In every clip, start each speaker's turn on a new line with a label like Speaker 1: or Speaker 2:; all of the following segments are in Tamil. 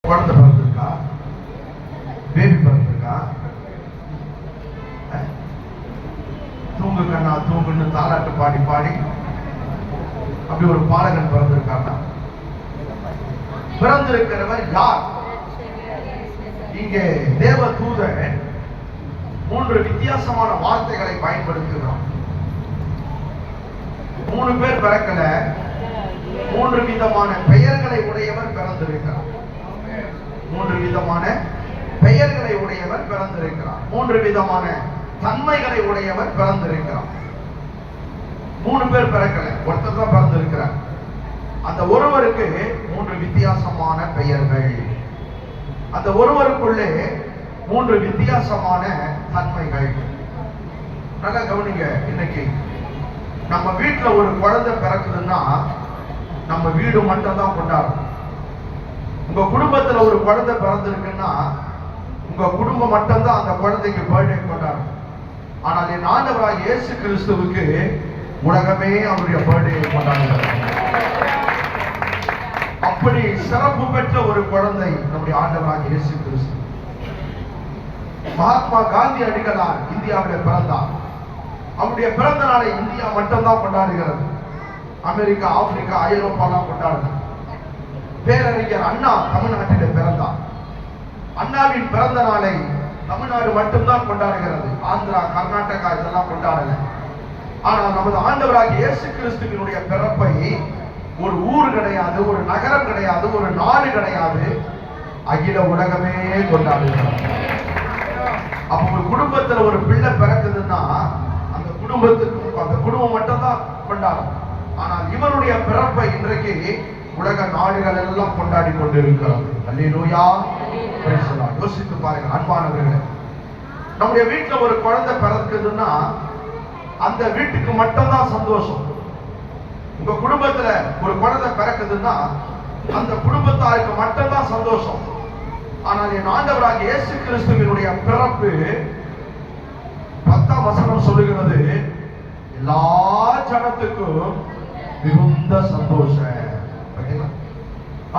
Speaker 1: குழந்தை பிறந்திருக்கா? பேபி பிறந்திருக்கா? தூங்கு கண்ணா தூங்குன்னு தாலாட்டு பாடி பாடி அப்படி ஒரு பாலகன் பிறந்திருக்காங்க. பிறந்திருக்கிறவர் யார்? இங்கே தேவ தூதன் 3 வித்தியாசமான வார்த்தைகளை பயன்படுத்துகிறான். 3 பேர் பிறக்கல, 3 விதமான பெயர்களை உடையவர் பிறந்திருக்கிறார். 3 விதமான பெயர்களை உடையவர் பிறந்திருக்கிறார். 3 விதமான தன்மைகளை உடையவர் பிறந்திருக்கிறார். 3 பேர் பிறக்கல, ஒருத்தர் தான் பிறந்திருக்கிறார். அந்த ஒருவருக்கு 3 வித்தியாசமான பெயர்கள். அந்த ஒருவருக்குள்ளே 3 வித்தியாசமான தன்மைகள். நல்லா கவனிங்க. இன்னைக்கு நம்ம வீட்டுல ஒரு குழந்தை பிறக்குதுன்னா நம்ம வீடு மட்டும் தான் கொண்டாடும். உங்க குடும்பத்துல ஒரு குழந்தை பிறந்திருக்குன்னா உங்க குடும்பம் மட்டும்தான் அந்த குழந்தைக்கு பர்த்டே கொண்டாடும். ஆனால் என் ஆண்டவராகிய இயேசு கிறிஸ்துவுக்கு உலகமே அவருடைய பர்த்டே கொண்டாடுகிறார். அப்படி சிறப்பு பெற்ற ஒரு குழந்தை நம்முடைய ஆண்டவராகிய இயேசு கிறிஸ்து. மகாத்மா காந்தி அடிகளார் இந்தியாவில் பிறந்தார். அவருடைய பிறந்த நாளை இந்தியா மட்டும்தான் கொண்டாடுகிறது. அமெரிக்கா, ஆப்பிரிக்கா, ஐரோப்பாலாம் கொண்டாடுது. பேரறிஞர் அண்ணா தமிழ்நாட்டிலே பிறந்தார். அண்ணாவின் பிறந்த நாளை தமிழ்நாடு மட்டும்தான் கொண்டாடுகிறது. ஆந்திரா, கர்நாடகா இதெல்லாம் கொண்டாடல. ஆனால் நமது ஆண்டவராகிய இயேசு கிறிஸ்துவினுடைய பிறப்பை ஒரு ஊர் கிடையாது, ஒரு நகரம் கிடையாது, ஒரு நாடு கிடையாது, அகில உலகமே கொண்டாடுகிறது. அப்ப ஒரு குடும்பத்துல ஒரு பிள்ளை பிறக்குதுன்னா அந்த குடும்பத்துக்கு அந்த குடும்பம் மட்டும் தான் கொண்டாடும். ஆனால் இவருடைய பிறப்பை இன்றைக்கு உலக நாடுகள் எல்லாம் கொண்டாடி கொண்டிருக்கிறது. அல்லேலூயா. Praise the Lord. யோசித்து பாருங்க அன்பானவர்களே, நம்முடைய வீட்டுல ஒரு குழந்தை பிறக்குதுன்னா அந்த வீட்டுக்கு மட்டும்தான் சந்தோஷம். உங்க குடும்பத்துல ஒரு குழந்தை பிறக்குதுன்னா அந்த குடும்பத்தாருக்கு மட்டும்தான் சந்தோஷம். ஆனால் என் ஆண்டவராகிய இயேசு கிறிஸ்துவினுடைய பிறப்பு 10ஆம் வசனம் சொல்லுகிறது, எல்லா ஜனத்துக்கும் மிகுந்த சந்தோஷம்.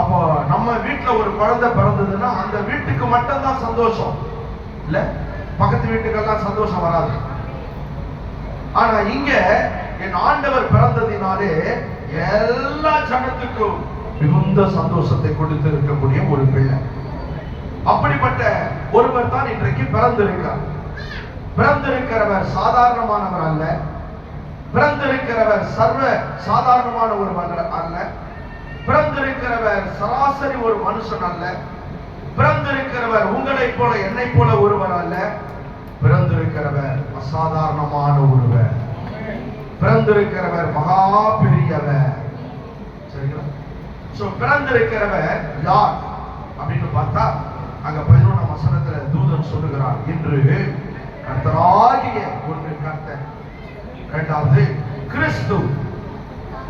Speaker 1: அப்போ நம்ம வீட்டுல ஒரு குழந்தை பிறந்ததுன்னா அந்த வீட்டுக்கு மட்டும்தான் சந்தோஷம், இல்ல பக்கத்து வீட்டுக்கெல்லாம் சந்தோஷம் வராது. ஆனா இங்க என் ஆண்டவர் பிறந்ததினாலே எல்லா ஜனத்துக்கும் மிகுந்த சந்தோஷத்தை கொடுத்து இருக்கக்கூடிய ஒரு பிள்ளை. அப்படிப்பட்ட ஒருவர் தான் இன்றைக்கு பிறந்திருக்கிறார். பிறந்திருக்கிறவர் சாதாரணமானவர் அல்ல. பிறந்திருக்கிறவர் சர்வ சாதாரணமான ஒருவர் அல்ல. பிறந்திருக்கிறவர் சராசரி ஒரு மனுஷன் அல்ல. பிறந்திருக்கிறவர் உங்களை போல என்னை போல ஒருவர் அல்ல. பிறந்திருக்கிறவர் அசாதாரணமான ஒருவர். பிறந்திருக்கிறவர் மகா பெரியவர். சரிங்களா? சோ பிறந்திருக்கிறவர் யார் அப்படின்னு பார்த்தா அங்க 11ஆம் வசனத்துல தூதன் சொல்லுகிறார், இன்று கர்த்தராகிய ஒன்று கர்த்தர், இரண்டாவது கிறிஸ்து,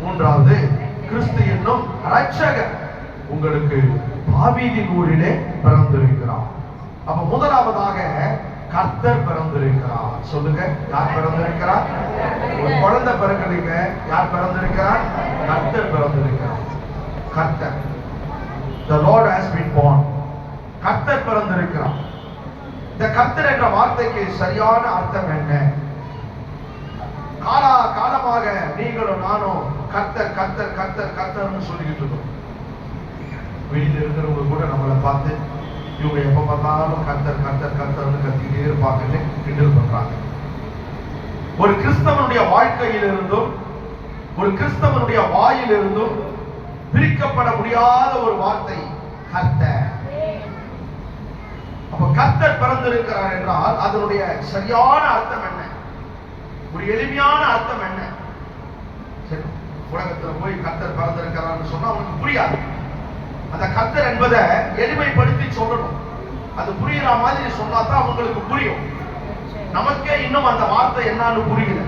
Speaker 1: மூன்றாவது கிறிஸ்து என்னும் இரட்சகர் உங்களுக்கு தாவீதின் ஊரிலே பிறந்திருக்கிறார். அப்ப முதலாவதாக கர்த்தர் பிறந்திருக்கிறார். சொல்லுங்க, யார் பிறந்திருக்கிறார்? ஒரு குழந்தை பிறக்கலைங்க. யார் பிறந்திருக்கிறார்? கர்த்தர் பிறந்திருக்கிறார். கர்த்தர், the Lord has been born. கர்த்தர் பிறந்திருக்கிறார். இந்த கர்த்தர் என்ற வார்த்தைக்கு சரியான அர்த்தம் என்ன? காலமாக நீங்களும் நானும் கர்த்தர் கர்த்தர் கர்த்தர் கர்த்தர்னு சொல்லிக்கிட்டு இருக்கோம். வெளியில இருக்கிறவங்க கூட நம்மளை பார்த்து இவங்க எப்ப பார்த்தாலும் கர்த்தர் கர்த்தர் கர்த்தர்னு கத்திக்கிட்டே இருப்பாங்கன்னு கிண்டல் பண்றாங்க. ஒரு கிறிஸ்தவனுடைய வாழ்க்கையிலிருந்தும் ஒரு கிறிஸ்தவனுடைய வாயிலிருந்தும் பிரிக்கப்பட முடியாத ஒரு வார்த்தை கர்த்தர். அப்ப கர்த்தர் பிறந்திருக்கிறார் என்றால் அதனுடைய சரியான அர்த்தம் என்ன? ஒரு எளிமையான அர்த்தம் என்ன? உலகத்துல போய் கர்த்தர் பிறந்திருக்கிறார் சொன்னா அவனுக்கு புரியாது. அந்த கர்த்தர் என்பதை எளிமைப்படுத்தி சொல்லணும். அது புரியுற மாதிரி சொன்னா தான் அவங்களுக்கு புரியும். நமக்கே இன்னும் அந்த வார்த்தை என்னன்னு புரியல.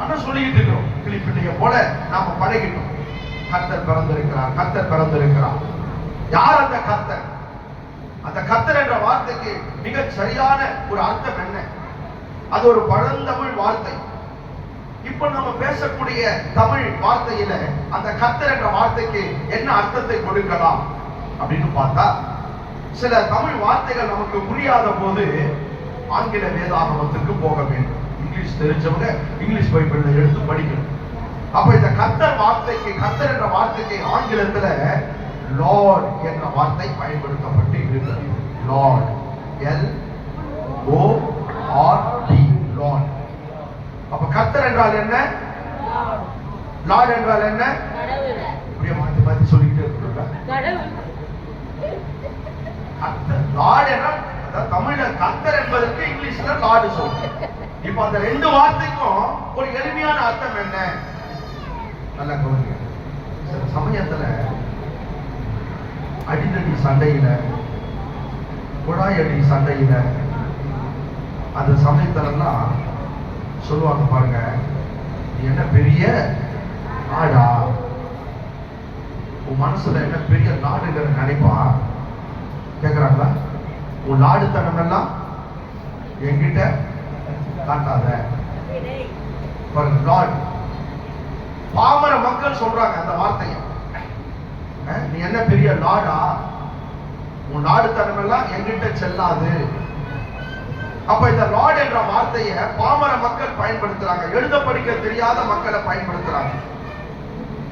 Speaker 1: ஆனா சொல்லிக்கிட்டு இருக்கிறோம். கிளிப்பிள்ளைய போல நாம பழகிட்டோம். கர்த்தர் பிறந்திருக்கிறார், கர்த்தர் பிறந்திருக்கிறார். யார் அந்த கர்த்தர்? அந்த கர்த்தர் என்ற வார்த்தைக்கு மிக சரியான ஒரு அர்த்தம் என்ன? அது ஒரு பழந்தமிழ் வார்த்தை. இப்ப நம்ம பேசக்கூடிய தமிழ் வார்த்தையில அந்த கர்த்தர் என்ற வார்த்தைக்கு என்ன அர்த்தத்தை கொடுக்கலாம்? அப்படின்னு பார்த்தா சில தமிழ் வார்த்தைகள் நமக்கு புரியாத போது ஆங்கில வேதாகமத்துக்கு போக வேண்டும். இங்கிலீஷ் தெரிஞ்சவங்க இங்கிலீஷ் பைபிளை எடுத்து படிக்கணும். அப்ப இந்த கர்த்தர் வார்த்தைக்கு, கர்த்தர் என்ற வார்த்தைக்கு ஆங்கிலத்துல லார்ட் என்ற வார்த்தை பயன்படுத்தப்பட்டு இருக்கிறது. Lord, LORD, Lord. அப்ப கர்த்தர் என்றால் என்ன? லார்ட் என்றால் என்ன? இப்படியே மாத்தி மாத்தி சொல்லிக்கிட்டே இருக்கிறோம்ல. லார்ட் என்றால் தமிழ்ல கர்த்தர் என்பதற்கு இங்கிலீஷ்ல லார்ட் சொல்றோம். இப்ப அந்த ரெண்டு வார்த்தைக்கும் ஒரு எளிமையான அர்த்தம் என்ன? நல்ல கவனிங்க. சில சமயத்துல அடிதடி சண்டையில, குழாயடி சண்டையில, அந்த சமயத்துலலாம் சொல்லுவாங்க பாருங்க, நீ என்ன பெரிய நாடா, உன் மனசுல என்ன பெரிய நாடுங்கிற நினைப்பா கேக்குறாங்களா? உன் நாடுத்தனம் எல்லாம் என்கிட்ட காட்டாத. லார்ட், பாமர மக்கள் சொல்றாங்க அந்த வார்த்தையை. நீ என்ன பெரிய நாடா, உன் நாடுத்தனம் எல்லாம் என்கிட்ட செல்லாது. அப்ப இந்த லார்ட் என்ற வார்த்தையை பாமர மக்கள் பயன்படுத்துறாங்க, எழுத படிக்க தெரியாத மக்களை பயன்படுத்துறாங்க.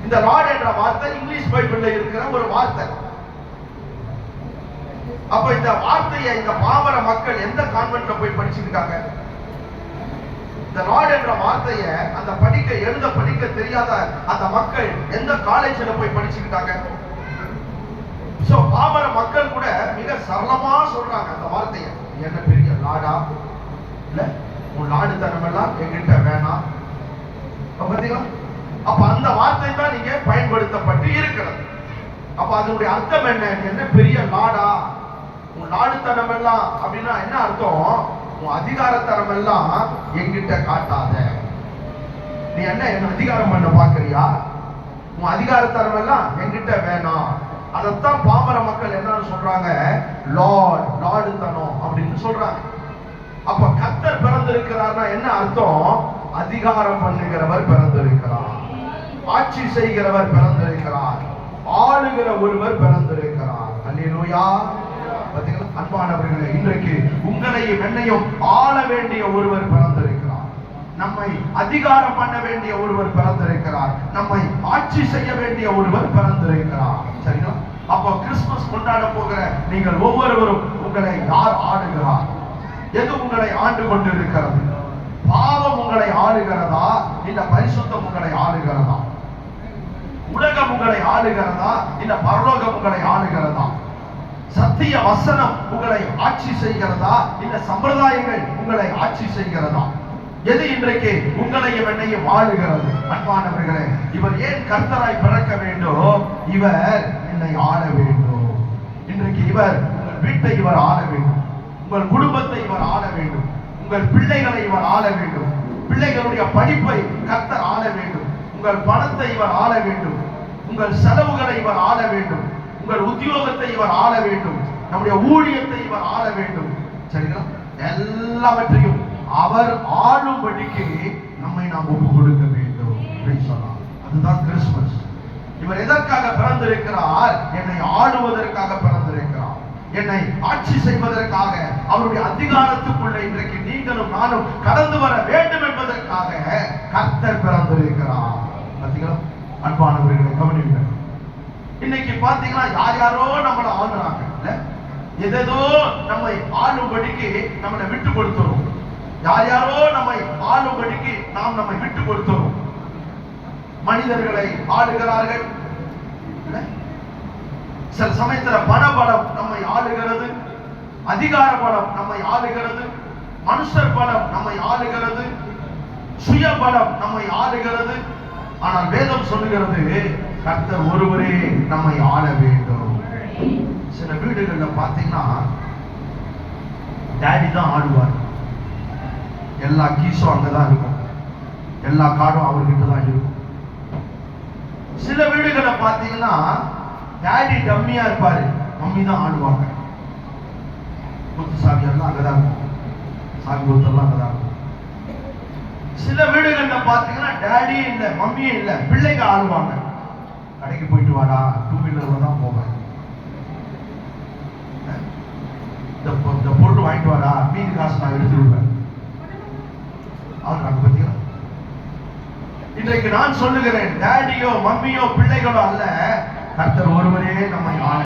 Speaker 1: இந்த லார்ட் என்ற வார்த்தை இங்கிலீஷ் பைபிள்ல இருக்கிற ஒரு வார்த்தை. அப்ப இந்த வார்த்தையை இந்த பாமர மக்கள் எந்த கான்வென்ட்ல போய் படிச்சிருக்காங்க? இந்த லார்ட் என்ற வார்த்தையை அந்த படிக்க, எழுத படிக்க தெரியாத அந்த மக்கள் எந்த காலேஜ்ல போய் படிச்சுக்கிட்டாங்க? சோ பாமர மக்கள் கூட மிக சரளமா சொல்றாங்க அந்த வார்த்தையை, என்ன பெரிய நாடா, இல்ல உன் நாடுத்தனம் எல்லாம் என்கிட்ட வேணாம். பாத்தீங்களா? அப்ப அந்த வார்த்தை தான் நீங்க பயன்படுத்தப்பட்டு இருக்கிறது. அப்ப அதனுடைய அர்த்தம் என்ன? என்ன பெரிய நாடா, உன் நாடுத்தனம் எல்லாம் அப்படின்னா என்ன அர்த்தம்? உன் அதிகாரத்தனம் எல்லாம் என்கிட்ட காட்டாத. நீ என்ன அதிகாரம் பண்ண பாக்குறியா? உன் அதிகாரத்தனம் எல்லாம் என்கிட்ட வேணாம். அதைத்தான் பாமர மக்கள் என்னன்னு சொல்றாங்க? லார்ட், நாடுத்தனம் அப்படின்னு சொல்றாங்க. அப்ப கர்த்தர் பிறந்திருக்கிறார்னா என்ன அர்த்தம்? அதிகாரம் பண்ணுகிறவர் பிறந்திருக்கிறார், ஆட்சி செய்கிறவர் பிறந்திருக்கிறார், ஆளுகிற ஒருவர் பிறந்திருக்கிறார். அல்லேலூயா. பாத்தீங்களா அன்பானவர்களே, இன்றைக்கு உங்களையும் என்னையும் ஆள வேண்டிய ஒருவர் பிறந்திருக்கிறார், நம்மை அதிகாரம் பண்ண வேண்டிய ஒருவர் பிறந்திருக்கிறார், நம்மை ஆட்சி செய்ய வேண்டிய ஒருவர் பிறந்திருக்கிறார். சரிங்களா? அப்போ கிறிஸ்துமஸ் கொண்டாட போகிற நீங்கள் ஒவ்வொருவரும் உங்களை யார் ஆளுகிறார்? எது உங்களை ஆண்டு கொண்டிருக்கிறது? பாவம் உங்களை ஆளுகிறதா, இல்ல பரிசுத்தம் உங்களை ஆளுகிறதா? உலகம் உங்களை ஆளுகிறதா, இல்ல பரலோகம் உங்களை ஆளுகிறதா? சத்திய வசனம் உங்களை ஆட்சி செய்கிறதா, இல்ல சம்பிரதாயங்கள் உங்களை ஆட்சி செய்கிறதா? எது இன்றைக்கு உங்களையும் என்னையும் ஆளுகிறது? அன்பானவர்களே, இவர் ஏன் கர்த்தராய் பிறக்க வேண்டும்? இவர் என்னை ஆள வேண்டும். இன்றைக்கு இவர் உங்கள் வீட்டை இவர் ஆள வேண்டும், உங்கள் குடும்பத்தை இவர் ஆள வேண்டும், உங்கள் பிள்ளைகளை இவர் ஆள வேண்டும், பிள்ளைகளுடைய படிப்பை கர்த்தர் ஆள வேண்டும், உங்கள் பணத்தை இவர் ஆள வேண்டும், உங்கள் செலவுகளை இவர் ஆள வேண்டும், உங்கள் உத்தியோகத்தை இவர் ஆள வேண்டும், நம்முடைய ஊழியத்தை இவர் ஆள வேண்டும். சரிங்களா? எல்லாவற்றையும் அவர் ஆளும்படிக்கு நம்மை நாம் ஒப்பு கொடுக்க வேண்டும். அதுதான் கிறிஸ்துமஸ். இவர் எதற்காக பிறந்திருக்கிறார்? என்னை ஆளுவதற்காக பிறந்திருக்கிறார், என்னை ஆட்சி செய்வதற்காக, அவருடைய அதிகாரத்துக்குள்ள இன்றைக்கு நீங்களும் நானும் கடந்து வர வேண்டும் என்பதற்காக கர்த்தர் பிறந்திருக்கிறார். பார்த்தீங்களா அன்பானவர்களை கவனிங்க. இன்னைக்கு பாத்தீங்கன்னா யார் யாரோ நம்மளை ஆளுறாங்க, இல்ல எதோ நம்மை ஆளும்படிக்கு நம்மளை விட்டு கொடுத்துரும். யார் யாரோ நம்மை ஆளும்படிக்கு நாம் நம்மை விட்டு கொடுத்துரும். மனிதர்களை ஆளுகிறார்கள். சில சமயத்துல பணபலம் நம்மை ஆளுகிறது, அதிகார பலம் நம்மை ஆளுகிறது, மனுஷர் பலம் நம்மை ஆளுகிறது, சுய பலம் நம்மை ஆளுகிறது. ஆனால் வேதம் சொல்லுகிறது கர்த்தர் ஒருவரே நம்மை ஆள வேண்டும். சில வீடுகள்ல பாத்தீங்கன்னா டாடி தான் ஆடுவார், எல்லா கீஸும் அங்கதான் இருக்கும், எல்லா கார்டும் அவர்கிட்ட தான் இருக்கும். சில வீடுகளை பாத்தீங்கன்னா டாடி டம்மியா இருப்பாரு, மம்மி தான் ஆடுவாங்க. குத்து சாவி எல்லாம் அங்கதான் இருக்கும், சாவி குத்தெல்லாம் அங்கதான் இருக்கும். சில வீடுகள்ல பாத்தீங்கன்னா டாடியே இல்ல, மம்மியே இல்ல, பிள்ளைங்க ஆடுவாங்க. கடைக்கு போயிட்டு வாடா, டூ வீலர்ல தான் போவேன், இந்த பொருள் வாங்கிட்டு வரா, மீதி காசு நான் எடுத்து விடுவேன். ஆள்றாங்க பத்தியா? இன்றைக்கு நான் சொல்லுகிறேன், டேடியோ மம்மியோ பிள்ளைகளோ அல்ல, கர்த்தர் ஒருவரே நம்மை